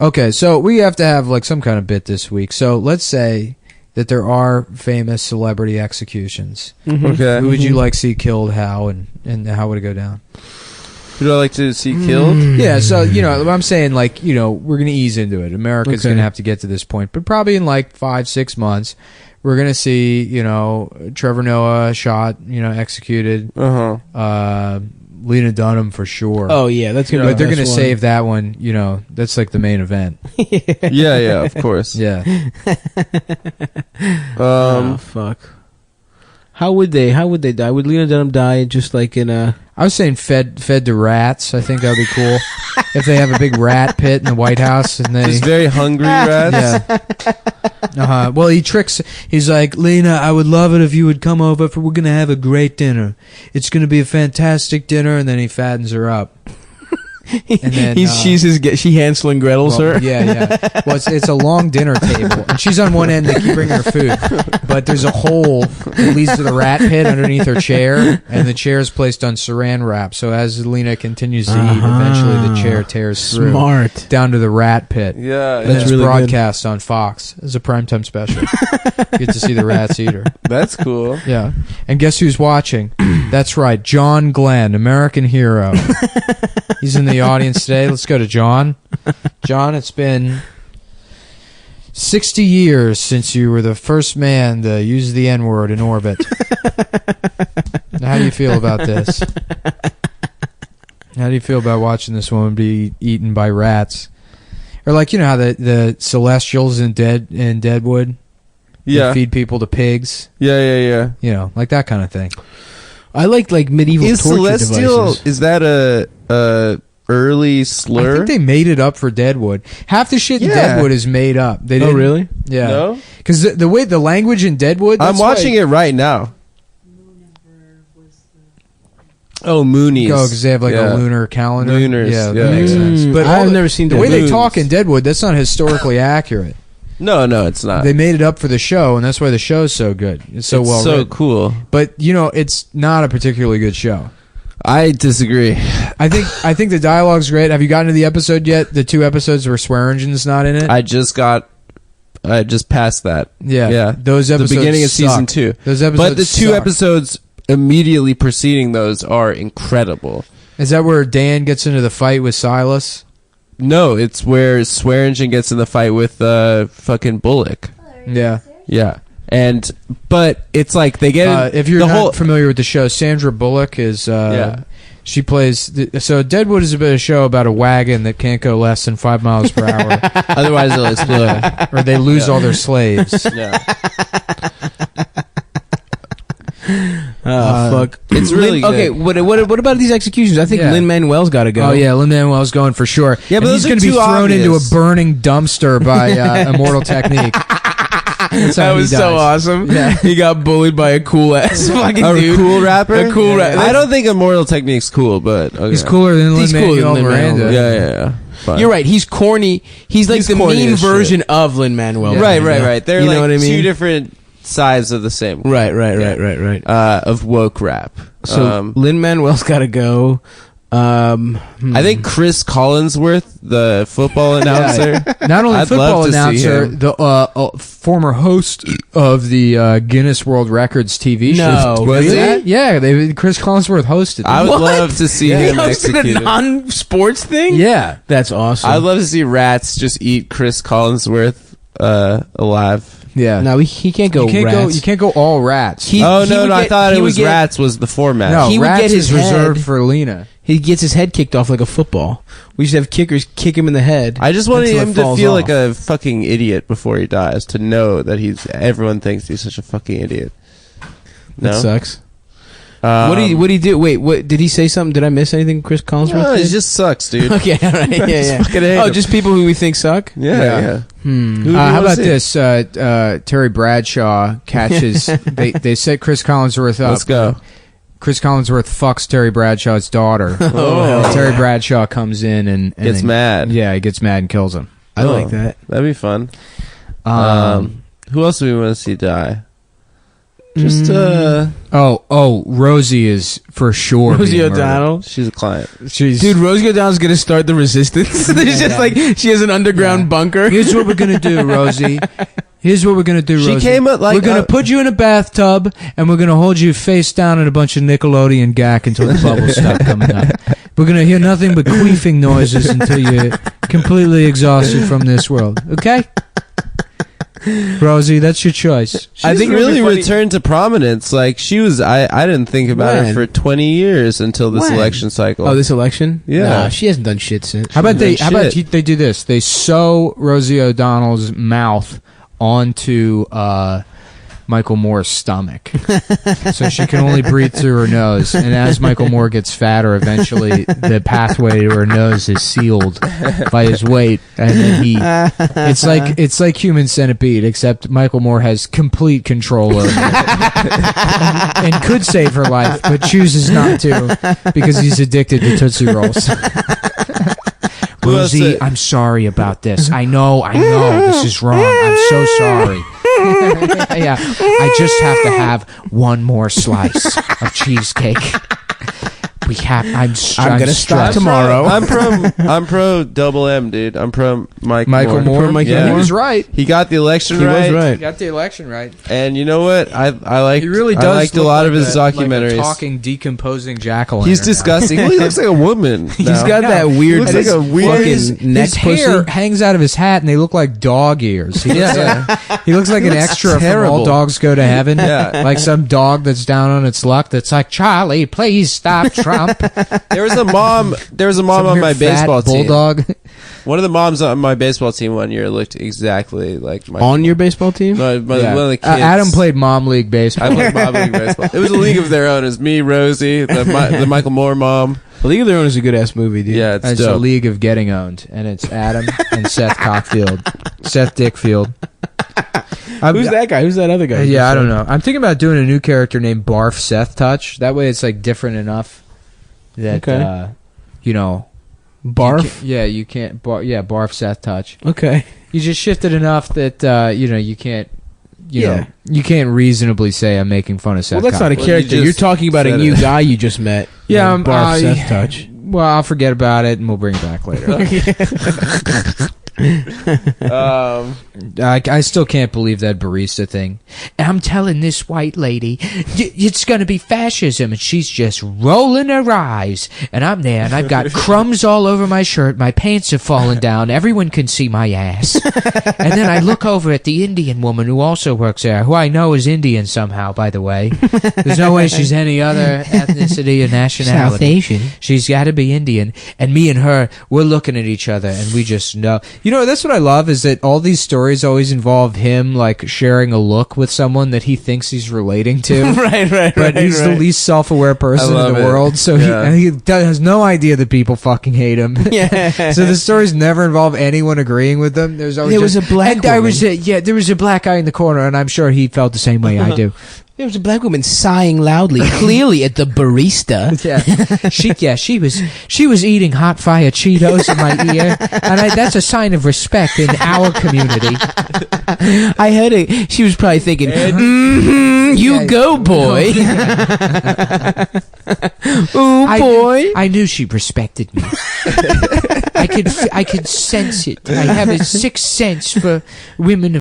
Okay, so we have to have like some kind of bit this week. So let's say that there are famous celebrity executions. Mm-hmm. Okay. Who would you like to see killed? How and how would it go down? Who do I like to see killed? Yeah, so I'm saying like we're gonna ease into it. America's gonna have to get to this point, but probably in like 5-6 months, we're gonna see Trevor Noah shot, executed. Lena Dunham for sure. Oh yeah, that's gonna. But they're gonna save that one. That's like the main event. Yeah, of course. Yeah. Fuck. How would they die? Would Lena Dunham die just like in a? I was saying fed to rats. I think that would be cool if they have a big rat pit in the White House and they just very hungry rats. Yeah. Well, he tricks. He's like, Lena, I would love it if you would come over. We're gonna have a great dinner. It's gonna be a fantastic dinner, and then he fattens her up. And then she Hansel and Gretel's her. Yeah. Well, it's a long dinner table, and she's on one end. They keep bringing her food, but there's a hole that leads to the rat pit underneath her chair, and the chair is placed on Saran wrap. So as Lena continues to eat, eventually the chair tears through down to the rat pit. Yeah, and it's really broadcast on Fox as a primetime special. You get to see the rats eat her. That's cool. Yeah, and guess who's watching? That's right, John Glenn, American hero. He's in the audience today. Let's go to John. John, it's been 60 years since you were the first man to use the N-word in orbit. How do you feel about this? How do you feel about watching this woman be eaten by rats? Or like, how the Celestials in Deadwood? Yeah. They feed people to pigs? Yeah. Like that kind of thing. I like medieval torture devices. Is that a early slur? I think they made it up for Deadwood. Half the shit in Deadwood is made up. They didn't, really? Yeah. No? Because the way the language in Deadwood... I'm watching it right now. Oh, Moonies. Oh, because they have like a lunar calendar. Lunars. Yeah, that makes sense. But I've never seen the way they talk in Deadwood. That's not historically accurate. No, it's not. They made it up for the show, and that's why the show's so good. It's so well written. Cool. But it's not a particularly good show. I disagree. I think the dialogue's great. Have you gotten to the episode yet? The 2 episodes where swear engine's not in it. I just passed that. Yeah. Those episodes. The beginning of suck. season 2. Those episodes. But the 2 episodes immediately preceding those are incredible. Is that where Dan gets into the fight with Silas? No, it's where Swear Engine gets in the fight with fucking Bullock. Yeah. And but it's like they get if you're not familiar with the show, Sandra Bullock is she plays so Deadwood is a bit of a show about a wagon that can't go less than 5 miles per hour. Otherwise they'll explode. Or they lose all their slaves. Yeah. Fuck. It's really good. Okay, what about these executions? I think Lin-Manuel's got to go. Oh yeah, Lin-Manuel's going for sure. Yeah, but he's going to be thrown into a burning dumpster by Immortal Technique. That was so awesome. Yeah. He got bullied by a cool ass fucking dude. A cool rapper? A cool rapper. I don't think Immortal Technique's cool, but okay. He's cooler than Lin-Manuel Miranda. Yeah. Fine. You're right. He's corny. He's like the mean version of Lin-Manuel. Yeah. Right. They're you know like what I mean? 2 different sides of the same. Right. Of woke rap. So Lin-Manuel's got to go. I think Chris Collinsworth, the football announcer. Not only football announcer, the former host of the Guinness World Records TV show. No, was he? Yeah, Chris Collinsworth hosted. I would love to see him hosted executed. a non-sports thing. Yeah, that's awesome. I'd love to see rats just eat Chris Collinsworth alive. Yeah. No, he can't go rats. You can't go all rats. I thought it was rats was the format. No, he rats would get his is reserved for Lena. He gets his head kicked off like a football. We should have kickers kick him in the head. I just wanted him to feel like a fucking idiot before he dies, to know that everyone thinks he's such a fucking idiot. No? That sucks. What did he do? Wait, what did he say something? Did I miss anything Chris Collinsworth No, did? it just sucks, dude. Okay, all right. Yeah. Just people who we think suck? Yeah. How about this? Terry Bradshaw catches... they set Chris Collinsworth up. Let's go. Chris Collinsworth fucks Terry Bradshaw's daughter. Terry Bradshaw comes in and gets mad. Yeah, he gets mad and kills him. I like that. That'd be fun. Who else do we want to see die? Just Rosie is for sure. Rosie being murdered. O'Donnell. she's a client. Dude, Rosie O'Donnell's gonna start the resistance. There's just like she has an underground bunker. here's what we're gonna do, Rosie. Here's what we're gonna do, She Rosie. came up like we're gonna put you in a bathtub, and we're gonna hold you face down in a bunch of Nickelodeon gack until the bubbles stop coming up. We're gonna hear nothing but queefing noises until you're completely exhausted from this world. Okay, Rosie, that's your choice. I think really returned to prominence. Like she was, I didn't think about her When? for 20 years until this When? election cycle. Oh, this election? Yeah. Nah, she hasn't done shit since. How about they Shit. do this? They sew Rosie O'Donnell's mouth onto Michael Moore's stomach, so she can only breathe through her nose. And as Michael Moore gets fatter, eventually the pathway to her nose is sealed by his weight, and then it's like Human Centipede, except Michael Moore has complete control over it and could save her life, but chooses not to because he's addicted to Tootsie Rolls. Rosie, I'm sorry about this. I know, this is wrong. I'm so sorry. Yeah, I just have to have one more slice of cheesecake. I'm gonna stop tomorrow. I'm pro Double M, dude. I'm pro Michael Moore. Pro Michael Yeah. He Moore? was right. He got the election He was right. right. He got the election right. And you know what? I liked. He really does. I liked a look lot like of his documentaries. like a talking, decomposing jackal. He's disgusting. Well, he looks like a woman. He's now. got that weird, Looks like a weird- fucking neck his hair pussy. hangs out of his hat, and they look like dog ears. He looks like, he looks like an looks extra from terrible. All Dogs Go to Heaven. Yeah. Like some dog that's down on its luck. That's like, Charlie, please stop Trump. There was a mom Some on weird my fat baseball team. bulldog. One of the moms on my baseball team one year looked exactly like my. On your baseball team? My, Yeah. one of the kids. Adam played mom league baseball. I played Bob League baseball. It was a league of their own. It was me, Rosie, the Michael Moore mom. The League of Their Own is a good ass movie, dude. Yeah, it's It's a dope. league of getting owned, and it's Adam and Seth Cockfield, Seth Dickfield. Who's that guy? Who's that other guy? Yeah, I don't know. I'm thinking about doing a new character named Barf Seth Touch. That way, it's like different enough that Okay. you know. Barf? You can't. Barf Seth Touch. Okay. You just shifted enough that you can't. Yeah. You can't reasonably say I'm making fun of Seth. Well, that's not a Cockfield. character. you You're just talking about a said new it. guy you just met. Yeah, Named Barf I- Seth Touch. Well, I'll forget about it, and we'll bring it back later. I still can't believe that barista thing. I'm telling this white lady, it's going to be fascism, and she's just rolling her eyes. And I'm there, and I've got crumbs all over my shirt. My pants have fallen down. Everyone can see my ass. And then I look over at the Indian woman who also works there, who I know is Indian somehow, by the way. There's no way she's any other ethnicity or nationality. South Asian. She's got to be Indian. And me and her, we're looking at each other, and we just know. You know, that's what I love, is that all these stories always involve him, like, sharing a look with someone that he thinks he's relating to. right. But he's the least self-aware person I in the love it. world, so Yeah. he has no idea that people fucking hate him. Yeah. So the stories never involve anyone agreeing with them. There's always There was a black and there was woman. there was a black guy in the corner, and I'm sure he felt the same way I do. There was a black woman sighing loudly, clearly at the barista. She was eating hot fire Cheetos in my ear, and that's a sign of respect in our community. I heard it. She was probably thinking, you Yeah. go, boy. Ooh, boy. I knew she respected me. I could sense it. I have a sixth sense for women of